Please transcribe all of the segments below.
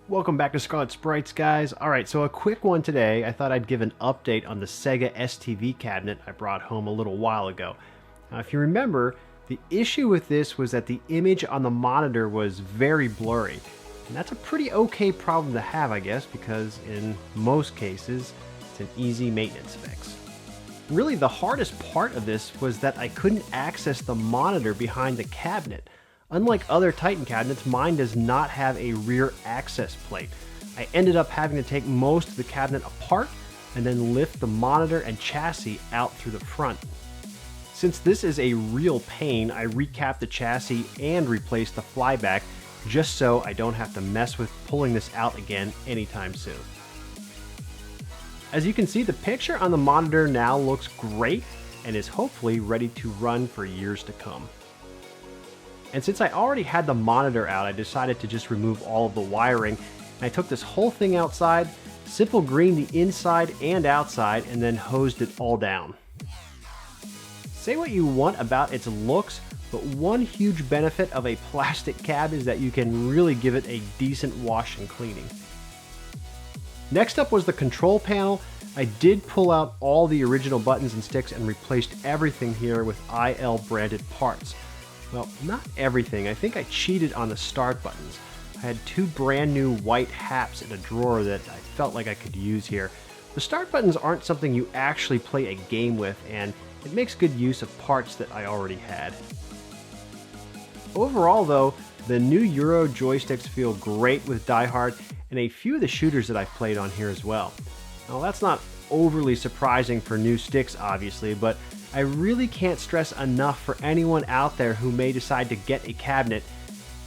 Welcome back to ScarletSprites, guys. Alright, so a quick one today. I thought I'd give an update on the Sega STV cabinet I brought home a little while ago. Now, if you remember, the issue with this was that the image on the monitor was very blurry. And that's a pretty okay problem to have, I guess, because in most cases, it's an easy maintenance fix. Really, the hardest part of this was that I couldn't access the monitor behind the cabinet. Unlike other Titan cabinets, mine does not have a rear access plate. I ended up having to take most of the cabinet apart and then lift the monitor and chassis out through the front. Since this is a real pain, I recapped the chassis and replaced the flyback just so I don't have to mess with pulling this out again anytime soon. As you can see, the picture on the monitor now looks great and is hopefully ready to run for years to come. And since I already had the monitor out, I decided to just remove all of the wiring. And I took this whole thing outside, simple greened the inside and outside, and then hosed it all down. Say what you want about its looks, but one huge benefit of a plastic cab is that you can really give it a decent wash and cleaning. Next up was the control panel. I did pull out all the original buttons and sticks and replaced everything here with IL branded parts. Well, not everything. I think I cheated on the start buttons. I had two brand new white haps in a drawer that I felt like I could use here. The start buttons aren't something you actually play a game with, and it makes good use of parts that I already had. Overall though, the new Euro joysticks feel great with Die Hard, and a few of the shooters that I've played on here as well. Now that's not overly surprising for new sticks obviously, but I really can't stress enough for anyone out there who may decide to get a cabinet,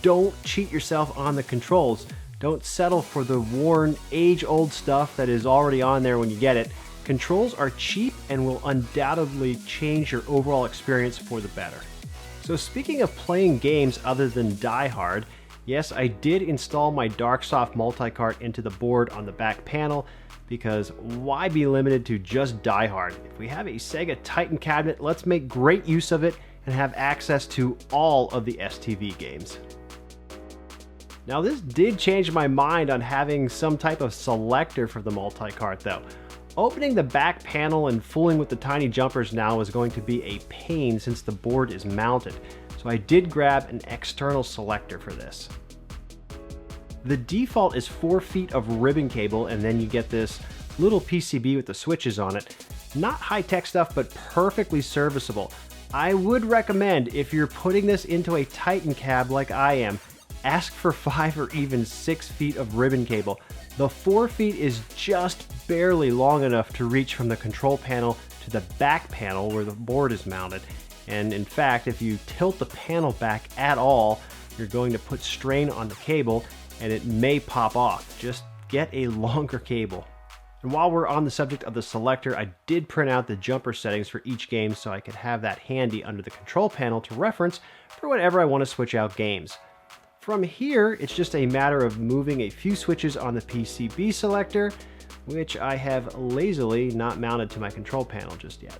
don't cheat yourself on the controls. Don't settle for the worn, age-old stuff that is already on there when you get it. Controls are cheap and will undoubtedly change your overall experience for the better. So speaking of playing games other than Die Hard, yes, I did install my Darksoft multi-cart into the board on the back panel, because why be limited to just Die Hard? If we have a Sega Titan cabinet, let's make great use of it and have access to all of the STV games. Now this did change my mind on having some type of selector for the multi-cart though. Opening the back panel and fooling with the tiny jumpers now is going to be a pain since the board is mounted, so I did grab an external selector for this. The default is 4 feet of ribbon cable, and then you get this little PCB with the switches on it. Not high-tech stuff, but perfectly serviceable. I would recommend, if you're putting this into a Titan cab like I am, ask for 5 or even 6 feet of ribbon cable. The 4 feet is just barely long enough to reach from the control panel to the back panel where the board is mounted. And in fact, if you tilt the panel back at all, you're going to put strain on the cable and it may pop off. Just get a longer cable. And while we're on the subject of the selector, I did print out the jumper settings for each game so I could have that handy under the control panel to reference for whenever I want to switch out games. From here, it's just a matter of moving a few switches on the PCB selector, which I have lazily not mounted to my control panel just yet.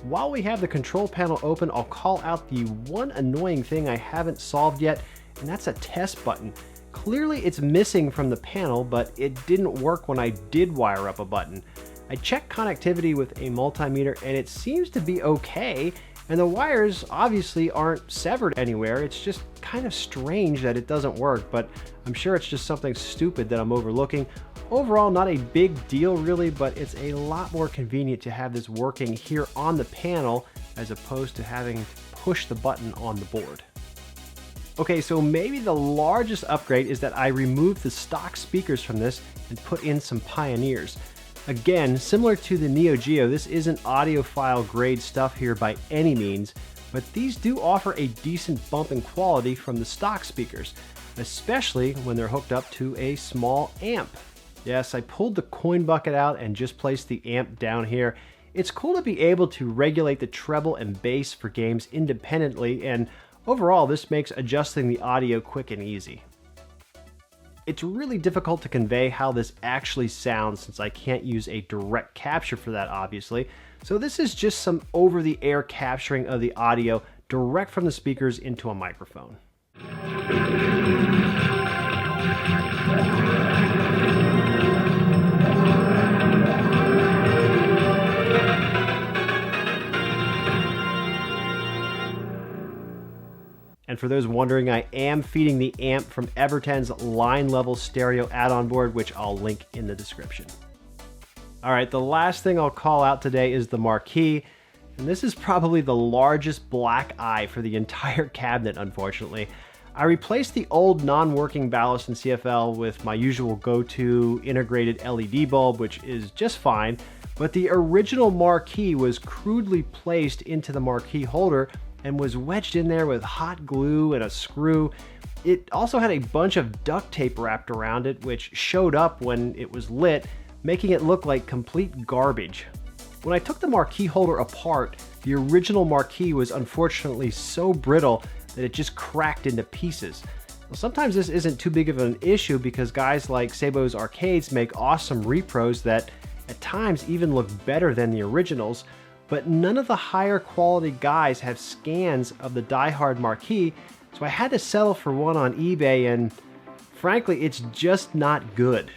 While we have the control panel open, I'll call out the one annoying thing I haven't solved yet, and that's a test button. Clearly it's missing from the panel, but it didn't work when I did wire up a button. I checked connectivity with a multimeter and it seems to be okay, and the wires obviously aren't severed anywhere. It's just kind of strange that it doesn't work, but I'm sure it's just something stupid that I'm overlooking. Overall, not a big deal really, but it's a lot more convenient to have this working here on the panel as opposed to having to push the button on the board. Okay, so maybe the largest upgrade is that I removed the stock speakers from this and put in some Pioneers. Again, similar to the Neo Geo, this isn't audiophile grade stuff here by any means, but these do offer a decent bump in quality from the stock speakers, especially when they're hooked up to a small amp. Yes, I pulled the coin bucket out and just placed the amp down here. It's cool to be able to regulate the treble and bass for games independently, and overall, this makes adjusting the audio quick and easy. It's really difficult to convey how this actually sounds since I can't use a direct capture for that obviously, so this is just some over-the-air capturing of the audio direct from the speakers into a microphone. And for those wondering, I am feeding the amp from Everten's line level stereo add-on board, which I'll link in the description. All right, the last thing I'll call out today is the marquee. And this is probably the largest black eye for the entire cabinet, unfortunately. I replaced the old non-working ballast in CFL with my usual go-to integrated LED bulb, which is just fine, but the original marquee was crudely placed into the marquee holder and was wedged in there with hot glue and a screw. It also had a bunch of duct tape wrapped around it, which showed up when it was lit, making it look like complete garbage. When I took the marquee holder apart, the original marquee was unfortunately so brittle that it just cracked into pieces. Well, sometimes this isn't too big of an issue because guys like Sabo's Arcades make awesome repros that at times even look better than the originals, but none of the higher quality guys have scans of the die-hard marquee, so I had to settle for one on eBay, and frankly, it's just not good.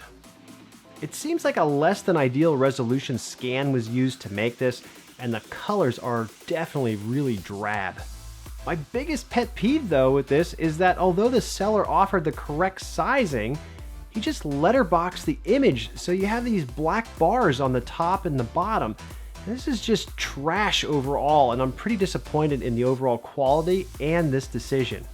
It seems like a less than ideal resolution scan was used to make this, and the colors are definitely really drab. My biggest pet peeve though with this is that although the seller offered the correct sizing, he just letterboxed the image so you have these black bars on the top and the bottom. This is just trash overall, and I'm pretty disappointed in the overall quality and this decision.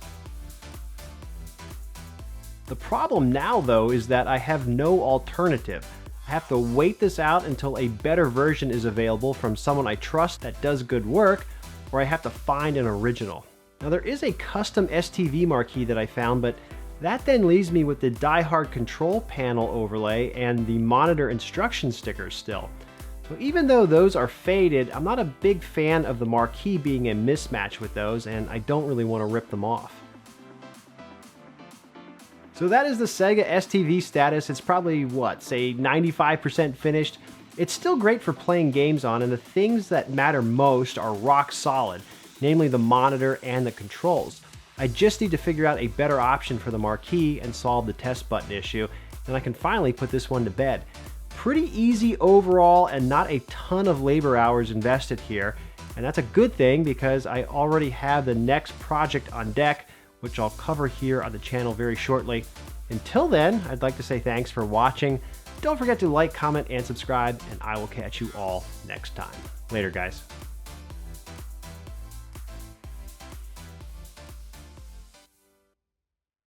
The problem now though is that I have no alternative. I have to wait this out until a better version is available from someone I trust that does good work, or I have to find an original. Now there is a custom STV marquee that I found, but that then leaves me with the die-hard control panel overlay and the monitor instruction stickers still. So even though those are faded, I'm not a big fan of the marquee being a mismatch with those, and I don't really want to rip them off. So that is the Sega STV status. It's probably, what, say 95% finished. It's still great for playing games on, and the things that matter most are rock solid, namely the monitor and the controls. I just need to figure out a better option for the marquee and solve the test button issue, and I can finally put this one to bed. Pretty easy overall and not a ton of labor hours invested here, and that's a good thing because I already have the next project on deck, which I'll cover here on the channel very shortly. Until then, I'd like to say thanks for watching. Don't forget to like, comment, and subscribe, and I will catch you all next time. Later, guys.